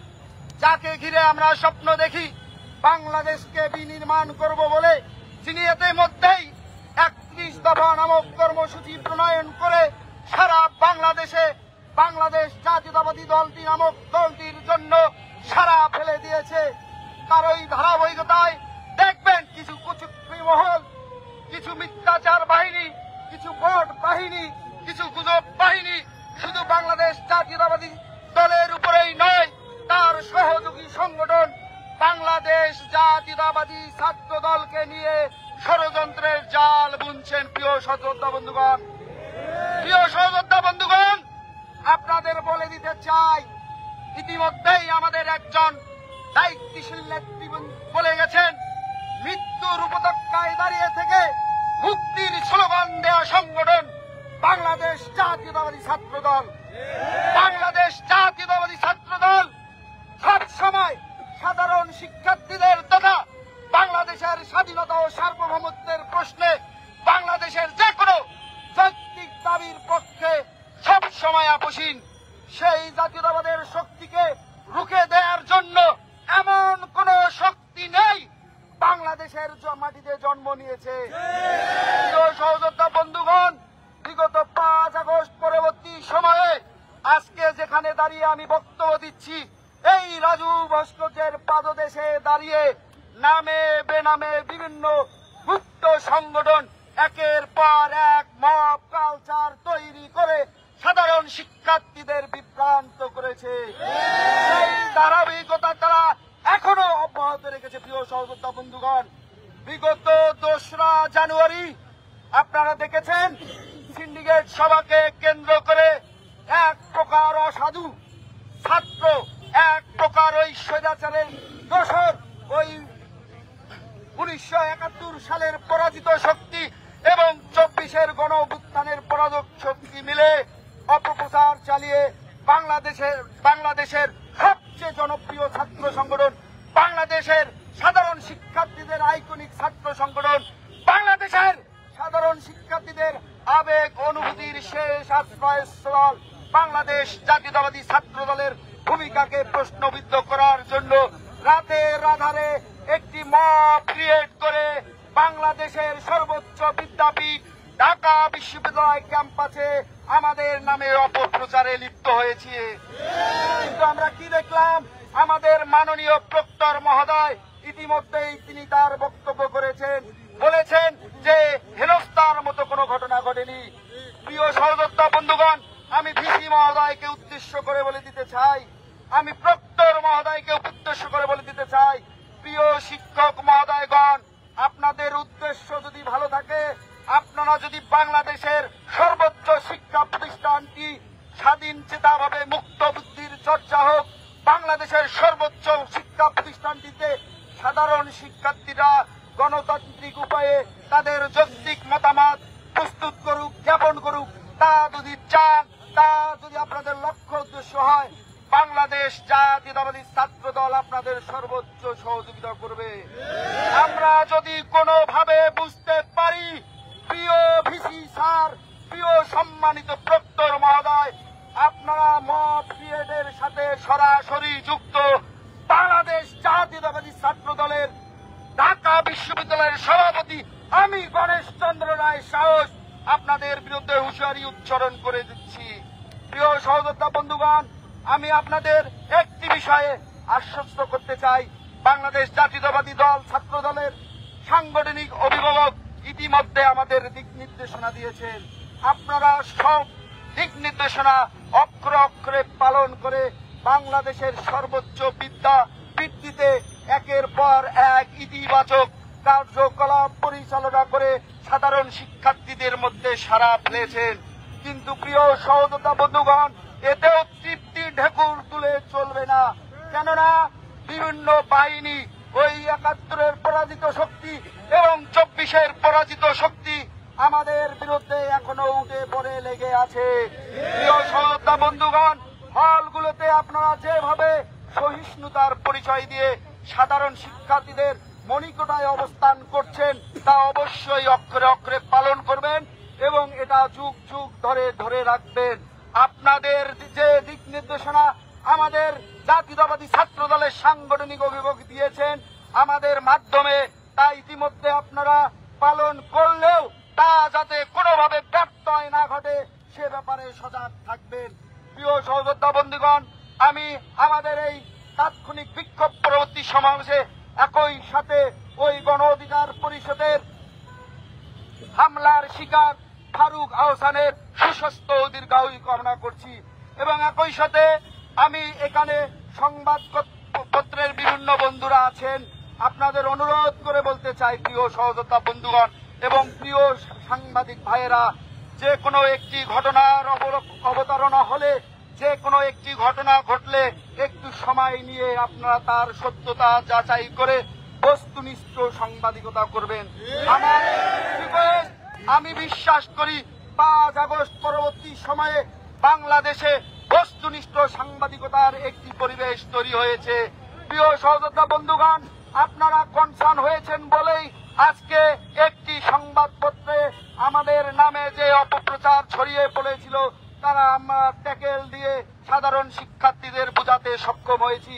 যাকে ঘিরে আমরা স্বপ্ন দেখি বাংলাদেশকে বিনির্মাণ করব বলে, যিনি ইতিমধ্যেই 31 দফা নামক কর্মসূচি প্রণয়ন করে সারা বাংলাদেশে বাংলাদেশ জাতীয়তাবাদী দলটি নামক দলটির জন্য সারা ফেলে দিয়েছে। তার ওই ধারাবাহিকতায় দেখবেন কিছু কুচক্রী মহল, কিছু মিথ্যাচার বাহিনী, কিছু বট বাহিনী, কিছু গুজব বাহিনী শুধু বাংলাদেশ জাতীয়তাবাদী দলের উপরেই নয়, তার সহযোগী সংগঠন বাংলাদেশ জাতীয়তাবাদী ছাত্র দলকে নিয়ে ষড়যন্ত্রের জাল বুনছেন। প্রিয় সহযোদ্ধা বন্ধুগণ, আপনাদের বলে দিতে চাই, ইতিমধ্যেই আমাদের একজন দায়িত্বশীল নেতৃবৃন্দ বলে গেছেন, মৃত্যুর উপত্যকায় দাঁড়িয়ে থেকে মুক্তির স্লোগান দেওয়া সংগঠন বাংলাদেশ জাতীয়তাবাদী ছাত্র দল। বাংলাদেশ জাতীয়তাবাদী ছাত্র দল সব সময় সাধারণ শিক্ষার্থীদের তথা বাংলাদেশের স্বাধীনতা ও সার্বভৌমত্বের প্রশ্নে বাংলাদেশের যে কোনো যৌক্তিক দাবির পক্ষে সব সময় আপসীন। সেই জাতীয়তাবাদের শক্তিকে রুখে দেওয়ার জন্য এমন কোন শক্তি নেই বাংলাদেশের মাটিতে জন্ম নিয়েছে। প্রিয় সহযোদ্ধা বন্ধুগণ, বিগত 5 আগস্ট পরবর্তী সময়ে আজকে যেখানে দাঁড়িয়ে আমি বক্তব্য দিচ্ছি, এই রাজু ভাস্কর্যের পাদদেশে দাঁড়িয়ে নামে বেনামে বিভিন্ন গুপ্ত সংগঠন একের পর এক মব কালচার তৈরি করে সাধারণ শিক্ষার্থীদের বিভ্রান্ত করেছে। সেই ধারাবাহিকতা তারা এখনো অব্যাহত রেখেছে। প্রিয় সহযোদ্ধা বন্ধুগণ, বিগত 2রা জানুয়ারি আপনারা দেখেছেন সিন্ডিকেট সভাকে কেন্দ্র করে এক প্রকার অসাধু ছাত্র, এক প্রকার ওই স্বৈরাচারের দোসর, ওই 1971 সালের পরাজিত শক্তি এবং 24-এর গণ অভ্যুত্থানের পরাজক শক্তি মিলে অপপ্রচার চালিয়ে বাংলাদেশের সবচেয়ে জনপ্রিয় ছাত্র সংগঠন, বাংলাদেশের সাধারণ শিক্ষার্থীদের আইকনিক ছাত্র সংগঠন, বাংলাদেশের সাধারণ শিক্ষার্থীদের আবেগ অনুভূতির শেষ আশ্রয়স্থল বাংলাদেশ জাতীয়তাবাদী ছাত্র দলের ভূমিকাকে প্রশ্নবিদ্ধ করার জন্য রাতের আধারে একটি মব ক্রিয়েট করে বাংলাদেশের সর্বোচ্চ বিদ্যাপীঠ ঢাকা বিশ্ববিদ্যালয় ক্যাম্পাসে আমাদের নামে অপপ্রচারে লিপ্ত হয়েছে। কিন্তু আমরা কি দেখলাম, আমাদের মাননীয় প্রক্টর মহোদয় ইতিমধ্যেই তিনি তার বক্তব্য করেছেন, বলেছেন যে হেনস্থার মতো কোনো ঘটনা ঘটেনি। প্রিয় সহযোদ্ধা বন্ধুগণ, আমি ভিসি মহোদয়কে উদ্দেশ্য করে বলে দিতে চাই, আমি প্রক্টর মহোদয়কে উদ্দেশ্য করে বলে দিতে চাই, প্রিয় শিক্ষক মহোদয়গণ, আপনাদের উদ্দেশ্য যদি ভালো থাকে, আপনারা যদি বাংলাদেশের সর্বোচ্চ শিক্ষা প্রতিষ্ঠানটি স্বাধীন চেতাভাবে মুক্ত বুদ্ধির চর্চা হোক, বাংলাদেশের সর্বোচ্চ শিক্ষা প্রতিষ্ঠানটিতে সাধারণ শিক্ষার্থীরা গণতান্ত্রিক উপায়ে তাদের যৌক্তিক মতামত প্রস্তুত করুক, জ্ঞাপন করুক, তা যদি চান, তা যদি আপনাদের লক্ষ্য উদ্দেশ্য হয়, বাংলাদেশ জাতীয়তাবাদী ছাত্র দল আপনাদের সর্বোচ্চ সহযোগিতা করবে। আমরা যদি কোনোভাবে বুঝতে পারি, প্রিয় ভিসি স্যার, প্রিয় সম্মানিত প্রক্টর মহোদয়, আপনারা মব ক্রিয়েটের সাথে সরাসরি যুক্ত, বাংলাদেশ জাতীয়তাবাদী ছাত্র দলের ঢাকা বিশ্ববিদ্যালয়ের সভাপতি আমি গণেশ চন্দ্র রায় সাহস আপনাদের বিরুদ্ধে হুঁশিয়ারি উচ্চারণ করে দিচ্ছি। প্রিয় সহযোদ্ধা বন্ধুগণ, আমি আপনাদের একটি বিষয়ে আশ্বস্ত করতে চাই, বাংলাদেশ জাতীয়তাবাদী দল ছাত্র দলের সাংগঠনিক অভিভাবক ইতিমধ্যে আমাদের দিক নির্দেশনা দিয়েছেন। আপনারা সব দিক নির্দেশনা অক্ষরে অক্ষরে পালন করে বাংলাদেশের সর্বোচ্চ বিদ্যা ভিত্তিতে একের পর এক ইতিবাচক কার্যকলাপ পরিচালনা করে সাধারণ শিক্ষার্থীদের মধ্যে সাড়া ফেলেছেন। কিন্তু প্রিয় সহযোদ্ধা বন্ধুগণ, এতেও তৃপ্তি ঢেকুর তুলে চলবে না, কেননা বিভিন্ন বাহিনী, ওই 71-এর পরাজিত শক্তি এবং 24-এর পরাজিত শক্তি আমাদের বিরুদ্ধে এখনো উঠে পড়ে লেগে আছে। প্রিয় সহযোদ্ধা বন্ধুগণ, হলগুলোতে আপনারা যেভাবে সহিষ্ণুতার পরিচয় দিয়ে সাধারণ শিক্ষার্থীদের মনিকটায় অবস্থান করছেন, তা অবশ্যই অক্ষরে অক্ষরে পালন করবেন এবং এটা যুগ যুগ ধরে ধরে রাখবেন। আপনাদের যে দিক নির্দেশনা আমাদের জাতীয়তাবাদী ছাত্র দলের সাংগঠনিক অভিভাবক দিয়েছেন আমাদের মাধ্যমে, তা ইতিমধ্যে আপনারা পালন করলেও তা যাতে কোনোভাবে ব্যত্যয় না ঘটে সে ব্যাপারে সজাগ থাকবেন। প্রিয় সহযোদ্ধা বন্ধুগণ, আমি আমাদের এই তাৎক্ষণিক বিক্ষোভ পরবর্তী সমাবেশে একই সাথে ওই গণ অধিকার পরিষদের হামলার শিকার ফারুক আহসানের সুস্বাস্থ্য ও দীর্ঘায়ু কামনা করছি এবং একই সাথে আমি এখানে সংবাদপত্রের বিভিন্ন বন্ধুরা আছেন, আপনাদের অনুরোধ করে বলতে চাই, প্রিয় সহযোদ্ধা বন্ধুগণ এবং প্রিয় সাংবাদিক ভাইয়েরা, যে কোনো একটি ঘটনার অবতারণা হলে, যে কোনো একটি ঘটনা ঘটলে একটু সময় নিয়ে আপনারা তার সত্যতা যাচাই করে বস্তুনিষ্ঠ সাংবাদিকতা করবেন। আমার রিকোয়েস্ট, আমি বিশ্বাস করি 5 আগস্ট পরবর্তী সময়ে বাংলাদেশে বস্তুনিষ্ঠ সাংবাদিকতার একটি পরিবেশ তৈরি হয়েছে। প্রিয় সহযোদ্ধা বন্ধুগণ, আপনারা কনসার্ন হয়েছেন বলেই আজকে একটি সংবাদপত্রে আমাদের নামে যে অপপ্রচার ছড়িয়ে পড়েছিল তারা আমরা ট্যাকেল দিয়ে সাধারণ শিক্ষার্থীদের বোঝাতে সক্ষম হয়েছি।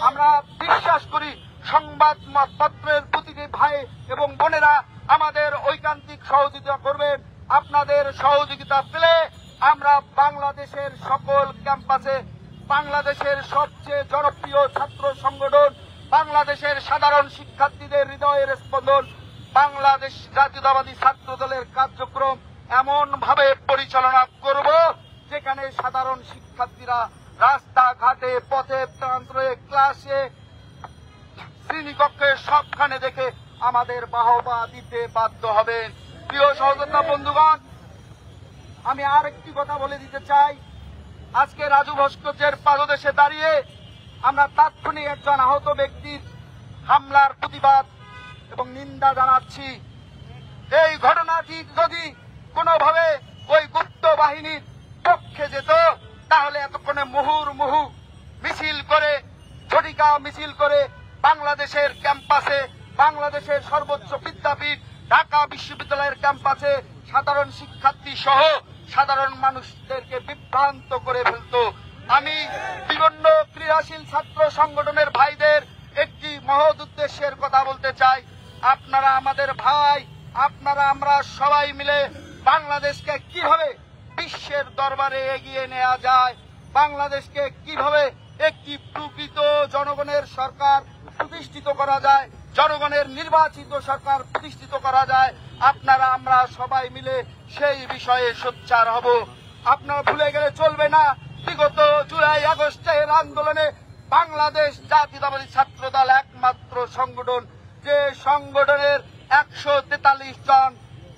আমরা বিশ্বাস করি সংবাদপত্রের প্রতিটি ভাই এবং বোনেরা আমাদের ঐকান্তিক সহযোগিতা করবেন। আপনাদের সহযোগিতা পেলে আমরা বাংলাদেশের সকল ক্যাম্পাসে বাংলাদেশের সবচেয়ে জনপ্রিয় ছাত্র সংগঠন, বাংলাদেশের সাধারণ শিক্ষার্থীদের হৃদয়ের স্পন্দন, বাংলাদেশ জাতীয়তাবাদী ছাত্র দলের কার্যক্রম এমন ভাবে পরিচালনা করব যেখানে সাধারণ শিক্ষার্থীরা রাস্তাঘাটে, পথে, প্রান্তরে, ক্লাসে, শ্রেণীকক্ষে সবখানে দেখে আমাদের বাহবা দিতে বাধ্য হবেন। প্রিয় সহযোদ্ধা বন্ধুগণ, আমি আর একটি কথা বলে দিতে চাই। আজকে রাজু ভাস্কর্যের পাদদেশে দাঁড়িয়ে আমরা তাৎক্ষণিক একজন আহত ব্যক্তির হামলার প্রতিবাদ এবং নিন্দা জানাচ্ছি। এই ঘটনাটি যদি কোনোভাবে ওই গুপ্ত বাহিনীর পক্ষে যেত তাহলে এতক্ষণে মুহুর্মুহু মিছিল করে, ঝটিকা মিছিল করে বাংলাদেশের ক্যাম্পাসে, বাংলাদেশের সর্বোচ্চ বিদ্যাপীঠ ঢাকা বিশ্ববিদ্যালয়ের ক্যাম্পাসে সাধারণ শিক্ষার্থী সহ সাধারণ মানুষদেরকে বিভ্রান্ত করে ফেলত। আমি বিভিন্ন ক্রিয়াশীল ছাত্র সংগঠনের ভাইদের একটি মহৎ উদ্দেশ্যের কথা বলতে চাই। আপনারা আমাদের ভাই, আপনারা আমরা সবাই মিলে বাংলাদেশকে কিভাবে বিশ্বের দরবারে এগিয়ে নেওয়া যায়, বাংলাদেশকে কিভাবে একটি প্রকৃত জনগণের সরকার প্রতিষ্ঠিত করা যায়, জনগণের নির্বাচিত সরকার প্রতিষ্ঠিত করা যায়, আপনারা আমরা সবাই মিলে সেই বিষয়ে সোচ্চার হব। আপনারা ভুলে গেলে চলবে না, বিগত জুলাই আগস্টের আন্দোলনে বাংলাদেশ জাতীয়তাবাদী ছাত্র দল একমাত্র সংগঠন যে সংগঠনের 143 জন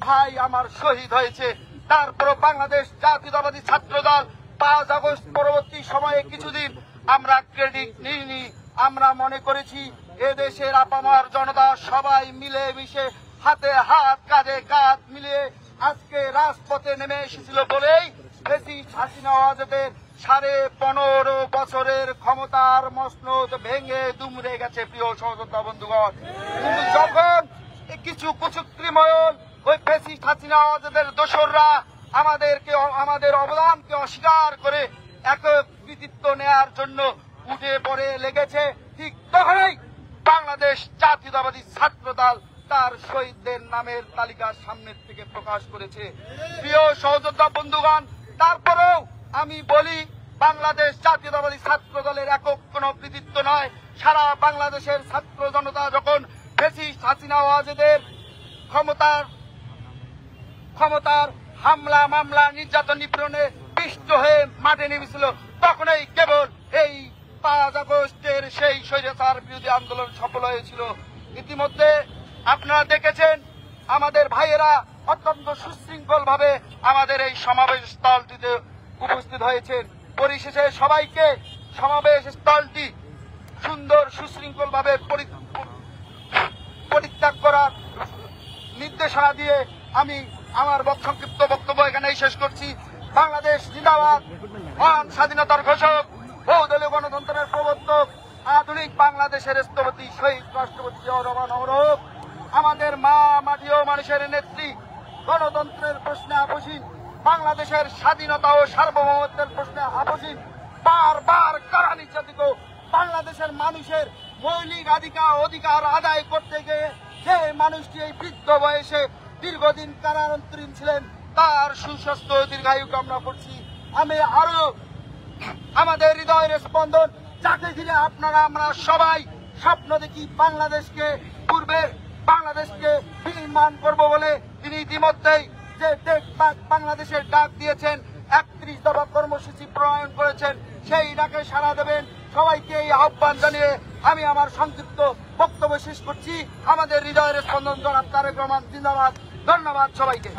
ভাই আমার শহীদ হয়েছে। তারপর বাংলাদেশ জাতীয়তাবাদী ছাত্র দল 5 আগস্ট পরবর্তী সময়ে কিছুদিন আমরা ক্রেডিট নিইনি। আমরা মনে করেছি এদেশের আপামর জনতা সবাই মিলে মিশে হাতে হাত, কাঁধে কাঁধ মিলিয়ে আজকে রাজপথে নেমে এসেছিল বলেই ফ্যাসিস্ট হাসিনা ওয়াজেদের 15.5 বছরের ক্ষমতার মসনদ ভেঙে দুমড়ে গেছে। প্রিয় সহযোদ্ধা বন্ধুগণ, কিন্তু যখন কিছু কুচক্রিময়ন ওই ফ্যাসিস্ট হাসিনা ওয়াজেদের দোসররা আমাদের অবদানকে অস্বীকার করে একক কৃতিত্ব নেয়ার জন্য উঠে পড়ে লেগেছে, ঠিক তখনই বাংলাদেশ জাতীয়তাবাদী ছাত্র দল তার শহীদদের নামের তালিকা সামনের থেকে প্রকাশ করেছে। প্রিয় সহযোদ্ধা বন্ধুগণ, তারপরেও আমি বলি বাংলাদেশ জাতীয়তাবাদী ছাত্র দলের একক কোন কৃতিত্ব নয়। সারা বাংলাদেশের ছাত্র জনতা যখন ফ্যাসিস্ট হাসিনা ওয়াজেদের ক্ষমতার হামলা, মামলা, নির্যাতন, নিপীড়নে পিষ্ট হয়ে মাঠে নেমেছিল, তখনই কেবল এই 5 আগস্টের সেই স্বৈরাচার বিরোধী আন্দোলন সফল হয়েছিল। ইতিমধ্যে আপনারা দেখেছেন আমাদের ভাইয়েরা অত্যন্ত সুশৃঙ্খল ভাবে আমাদের এই সমাবেশ স্থলটিতে উপস্থিত হয়েছেন। পরিশেষে সবাইকে সমাবেশ স্থলটি সুন্দর সুশৃঙ্খল ভাবে পরিত্যাগ করার নির্দেশনা দিয়ে আমি আমার সংক্ষিপ্ত বক্তব্য এখানেই শেষ করছি। বাংলাদেশ জিন্দাবাদ, মহান স্বাধীনতার ঘোষক, বহুদলীয় গণতন্ত্রের প্রবর্তক, আধুনিক বাংলাদেশের স্থপতি শহীদ রাষ্ট্রপতি জিয়াউর রহমান অমর। আমাদের মা মাটি ও মানুষের নেত্রী, গণতন্ত্রের প্রশ্নে আপোষহীন, বাংলাদেশের স্বাধীনতা ও সার্বভৌমত্বের প্রশ্নে আপোষহীন, বারবার কারা নির্যাতিত বাংলাদেশের মানুষের মৌলিক অধিকার আদায় করতে গিয়ে যে মানুষটি এই বৃদ্ধ বয়সে দীর্ঘদিন কারান্তরীণ ছিলেন তার সুস্বাস্থ্য দীর্ঘায়ু কামনা করছি। আমি আরো আমাদের হৃদয়ের স্পন্দন যাকে ঘিরে আপনারা আমরা সবাই স্বপ্ন দেখি বাংলাদেশকে বিনির্মাণ করব বলে তিনি ইতিমধ্যেই যে বাংলাদেশের ডাক দিয়েছেন, 31 দফা কর্মসূচি প্রণয়ন করেছেন, সেই ডাকে সাড়া দেবেন। সবাইকে এই আহ্বান জানিয়ে আমি আমার সংক্ষিপ্ত বক্তব্য শেষ করছি। আমাদের হৃদয়ের স্পন্দন জনাব তারেক রহমান জিন্দাবাদ। ধন্যবাদ সবাইকে।